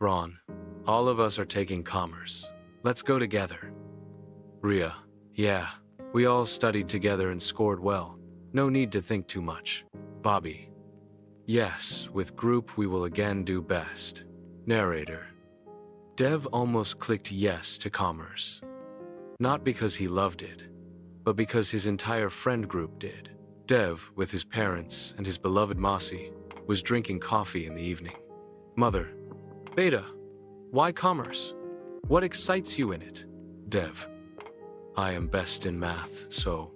Ron, all of us are taking commerce. Let's go together. Ria, yeah, we all studied together and scored well. No need to think too much. Bobby, yes, with group we will again do best. Narrator, Dev almost clicked yes to commerce. Not because he loved it, but because his entire friend group did. Dev, with his parents and his beloved Mossy, was drinking coffee in the evening. Mother, Beta, why commerce? What excites you in it? Dev, I am best in math, so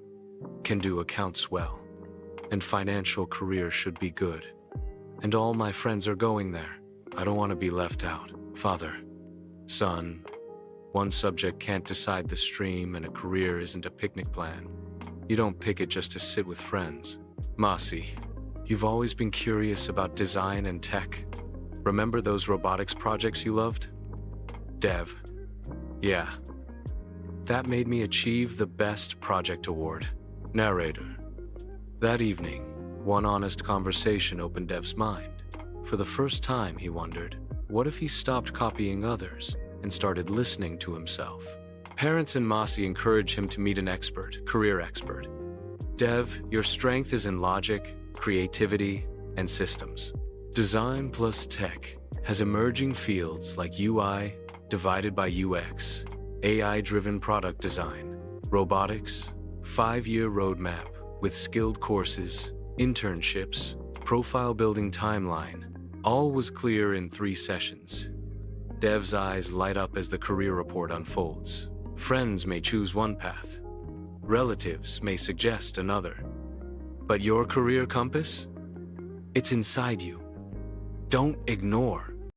can do accounts well. And financial career should be good. And all my friends are going there. I don't want to be left out. Father, son, one subject can't decide the stream and a career isn't a picnic plan. You don't pick it just to sit with friends. Mossy, you've always been curious about design and tech. Remember those robotics projects you loved? Dev, yeah. That made me achieve the Best Project Award. Narrator, that evening, one honest conversation opened Dev's mind. For the first time, he wondered, what if he stopped copying others and started listening to himself? Parents and Mossy encouraged him to meet an expert, career expert. Dev, your strength is in logic, creativity, and systems. Design plus tech has emerging fields like UI divided by UX, AI-driven product design, robotics, 5-year roadmap with skilled courses, internships, profile building timeline. All was clear in 3 sessions. Dev's eyes light up as the career report unfolds. Friends may choose one path. Relatives may suggest another. But your career compass? It's inside you. Don't ignore